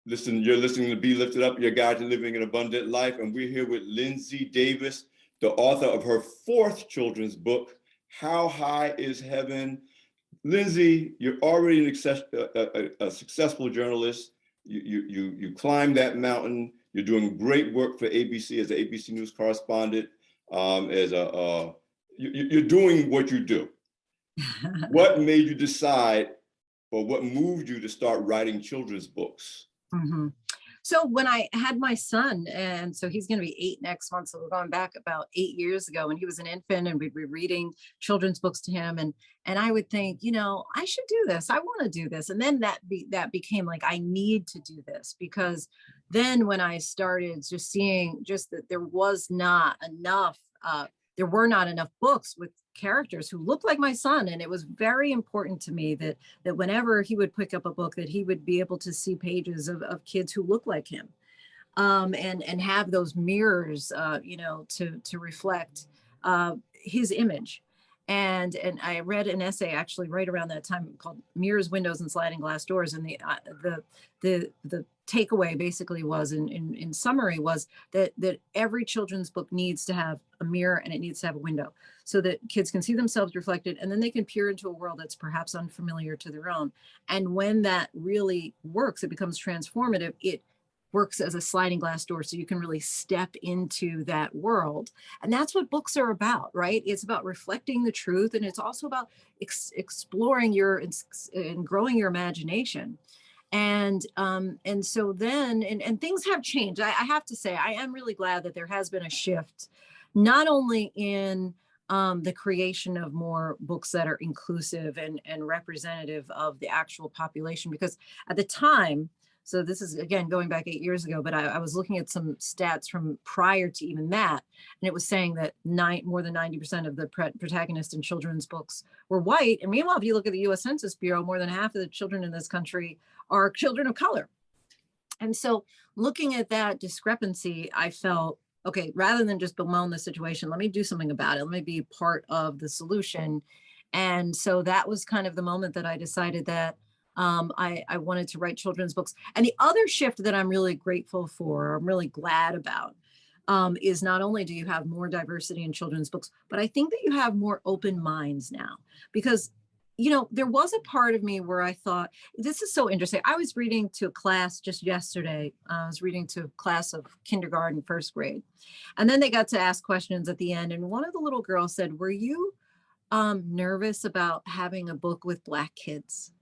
Listen, you're listening to Be Lifted Up, your guide to living an abundant life. And we're here with Linsey Davis, the author of her fourth children's book, How High is Heaven? Linsey, you're already a successful journalist. You climbed that mountain. You're doing great work for ABC as an ABC News correspondent. You're doing what you do. What made you decide, or what moved you to start writing children's books? Mm-hmm. So when I had my son, and so he's going to be 8 next month, so we're going back about 8 years ago, when he was an infant, and we'd be reading children's books to him, and I would think, I should do this. I want to do this, and then that became like, I need to do this, because then when I started just seeing just that there was not enough, there were not enough books with characters who looked like my son, and it was very important to me that whenever he would pick up a book, that he would be able to see pages of kids who look like him, and have those mirrors, to reflect his image. And I read an essay actually right around that time called "Mirrors, Windows, and Sliding Glass Doors," and the takeaway basically was, in summary, was that every children's book needs to have a mirror, and it needs to have a window, so that kids can see themselves reflected, and then they can peer into a world that's perhaps unfamiliar to their own. And when that really works, it becomes transformative. It works as a sliding glass door, so you can really step into that world. And that's what books are about, right? It's about reflecting the truth, and it's also about exploring and growing your imagination. And so then, and things have changed. I have to say, I am really glad that there has been a shift, not only in the creation of more books that are inclusive and representative of the actual population, because at the time, so this is again going back 8 years ago, but I was looking at some stats from prior to even that, and it was saying that more than 90% of the protagonists in children's books were white. And meanwhile, if you look at the U.S. Census Bureau, more than half of the children in this country are children of color. And so looking at that discrepancy, I felt, okay, rather than just bemoan the situation, let me do something about it. Let me be part of the solution. And so that was kind of the moment that I decided that I wanted to write children's books. And the other shift that I'm really grateful for, I'm really glad about, is not only do you have more diversity in children's books, but I think that you have more open minds now. Because there was a part of me where I thought, this is so interesting. I was reading to a class just yesterday. I was reading to a class of kindergarten, first grade. And then they got to ask questions at the end. And one of the little girls said, were you nervous about having a book with Black kids?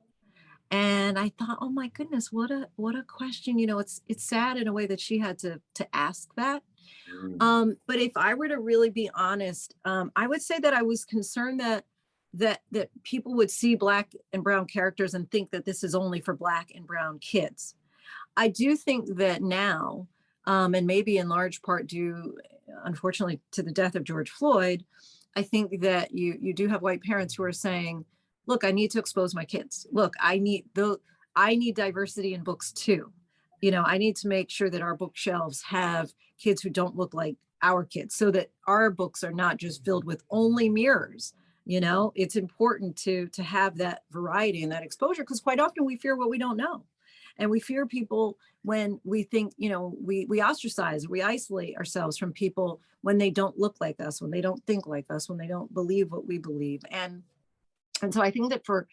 And I thought, oh my goodness, what a question. It's sad in a way that she had to ask that. But if I were to really be honest, I would say that I was concerned that people would see Black and brown characters and think that this is only for Black and brown kids. I do think that now, and maybe in large part due, unfortunately, to the death of George Floyd, I think that you do have white parents who are saying, look, I need to expose my kids. Look, I need diversity in books too. I need to make sure that our bookshelves have kids who don't look like our kids, so that our books are not just filled with only mirrors. It's important to have that variety and that exposure, because quite often we fear what we don't know. And we fear people when we think, we ostracize, we isolate ourselves from people when they don't look like us, when they don't think like us, when they don't believe what we believe. And so I think that for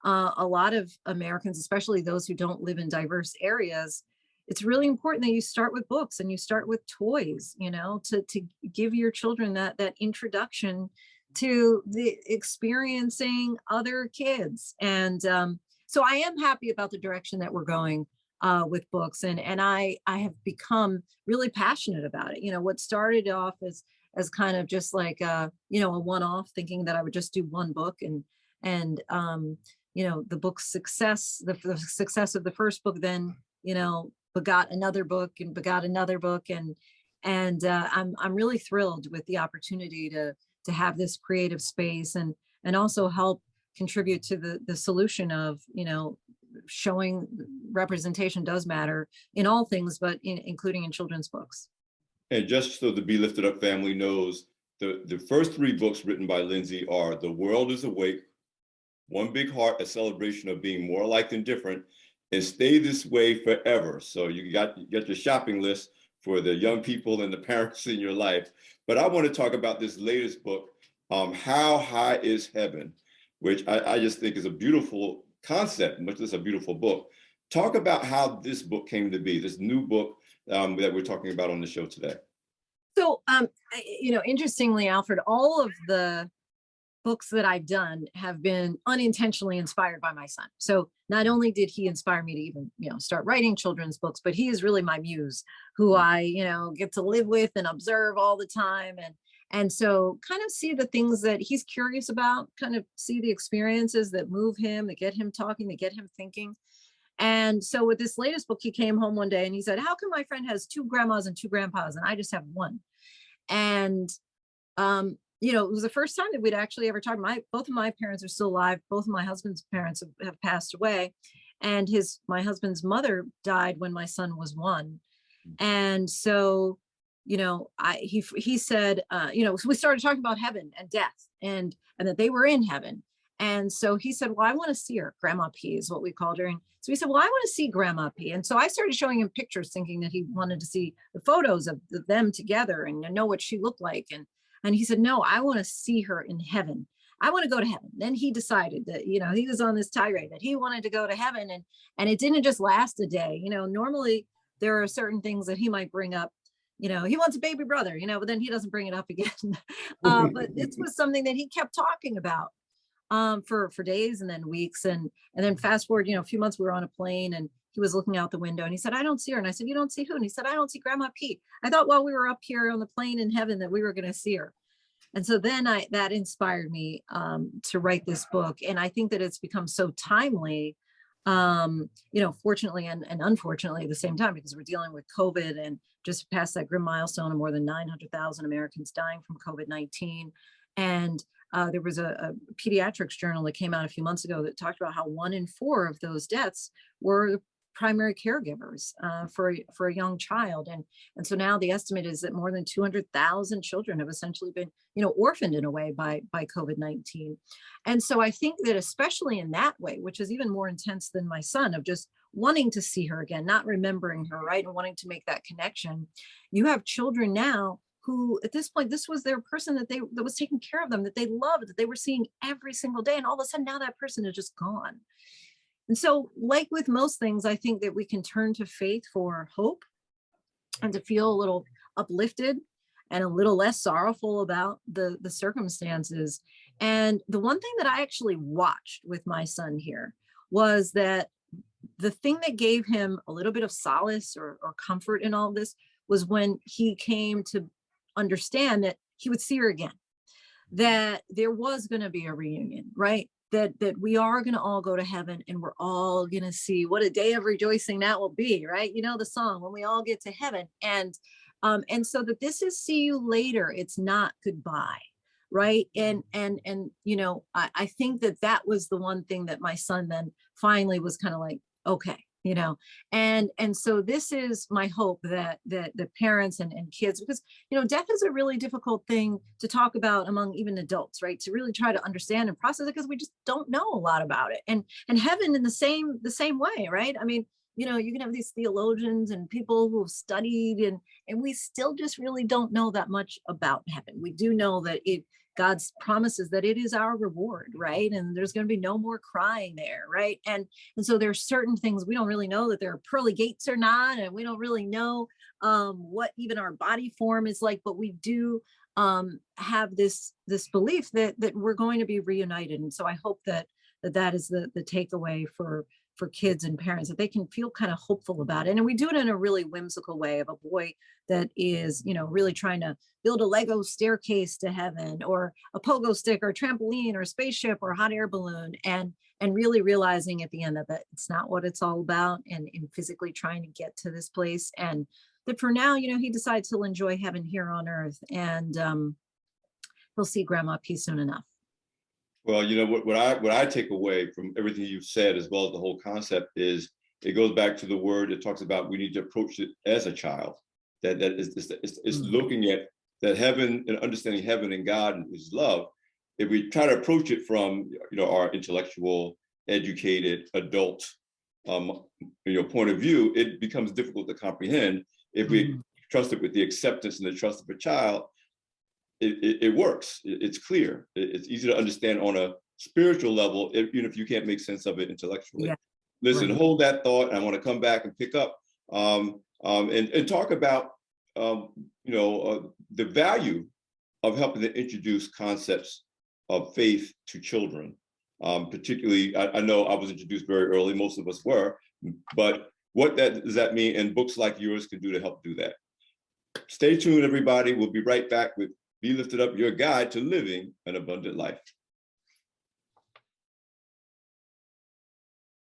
a lot of Americans, especially those who don't live in diverse areas, it's really important that you start with books and you start with toys, to give your children that introduction to the experiencing other kids. And so I am happy about the direction that we're going with books. And I have become really passionate about it. What started off as kind of just like a one-off, thinking that I would just do one book, and the book's success, the success of the first book, then, begot another book and begot another book. And I'm really thrilled with the opportunity to have this creative space and also help contribute to the solution of, showing representation does matter in all things, but including in children's books. And just so the Be Lifted Up family knows, the first 3 books written by Linsey are The World is Awake, One Big Heart, a celebration of being more alike than different, and stay this way forever. So you got your shopping list for the young people and the parents in your life. But I want to talk about this latest book, How High is Heaven, which I just think is a beautiful concept, much less a beautiful book. Talk about how this book came to be, this new book that we're talking about on the show today. So, interestingly, Alfred, all of the books that I've done have been unintentionally inspired by my son. So not only did he inspire me to even, start writing children's books, but he is really my muse, who I, get to live with and observe all the time. And so kind of see the things that he's curious about, kind of see the experiences that move him, that get him talking, that get him thinking. And so with this latest book, he came home one day and he said, how come my friend has two grandmas and two grandpas and I just have one? And, it was the first time that we'd actually ever talked. Both of my parents are still alive. Both of my husband's parents have passed away. And my husband's mother died when my son was 1. And so, he said, so we started talking about heaven and death and that they were in heaven. And so he said, well, I want to see her. Grandma P is what we called her. And so he said, well, I want to see Grandma P. And so I started showing him pictures, thinking that he wanted to see the photos of them together and know what she looked like. And he said, no, I want to see her in heaven. I want to go to heaven. Then he decided that, he was on this tirade that he wanted to go to heaven. And it didn't just last a day. Normally there are certain things that he might bring up. He wants a baby brother, but then he doesn't bring it up again. But this was something that he kept talking about for days and then weeks. And then fast forward, a few months, we were on a plane and he was looking out the window and he said, I don't see her. And I said, you don't see who? And he said, I don't see Grandma P. I thought while we were up here on the plane in heaven that we were going to see her. And so then that inspired me to write this book. And I think that it's become so timely, fortunately and unfortunately at the same time, because we're dealing with COVID and just past that grim milestone of more than 900,000 Americans dying from COVID-19. And there was a pediatrics journal that came out a few months ago that talked about how 1 in 4 of those deaths were primary caregivers for a young child. And so now the estimate is that more than 200,000 children have essentially been, orphaned in a way by COVID-19. And so I think that especially in that way, which is even more intense than my son, of just wanting to see her again, not remembering her, right? And wanting to make that connection. You have children now who at this point, this was their person that was taking care of them, that they loved, that they were seeing every single day. And all of a sudden now that person is just gone. And so like with most things, I think that we can turn to faith for hope and to feel a little uplifted and a little less sorrowful about the circumstances. And the one thing that I actually watched with my son here was that the thing that gave him a little bit of solace or comfort in all this was when he came to understand that he would see her again, that there was going to be a reunion, right? That we are going to all go to heaven and we're all going to see what a day of rejoicing that will be, right? The song, when we all get to heaven. And so that this is see you later. It's not goodbye. Right. And I think that was the one thing that my son then finally was kind of like, okay, and so this is my hope that the parents and kids, because, death is a really difficult thing to talk about among even adults, right? To really try to understand and process it because we just don't know a lot about it. And heaven in the same way, right? I mean, you can have these theologians and people who have studied and we still just really don't know that much about heaven. We do know that God's promises that it is our reward, right? And there's going to be no more crying there, right? And so there's certain things we don't really know, that there are pearly gates or not, and we don't really know what even our body form is like, but we do have this belief that we're going to be reunited. And so I hope that is the takeaway for kids and parents, that they can feel kind of hopeful about it. And we do it in a really whimsical way of a boy that is, really trying to build a Lego staircase to heaven, or a pogo stick, or a trampoline, or a spaceship, or a hot air balloon, and really realizing at the end that it's not what it's all about, and in physically trying to get to this place. And that for now, he decides he'll enjoy heaven here on earth, and he'll see Grandma P soon enough. Well, what I take away from everything you've said, as well as the whole concept, is it goes back to the word. It talks about we need to approach it as a child. That is looking at that heaven and understanding heaven and God and His love. If we try to approach it from our intellectual, educated adult point of view, it becomes difficult to comprehend. If we Mhm. trust it with the acceptance and the trust of a child, it works. It's clear. It's easy to understand on a spiritual level, even if you can't make sense of it intellectually. Yeah, Listen, right. hold that thought. I want to come back and pick up and talk about the value of helping to introduce concepts of faith to children. Particularly, I know I was introduced very early, most of us were, but what does that mean? And books like yours can do to help do that. Stay tuned, everybody. We'll be right back with Be Lifted Up, your guide to living an abundant life.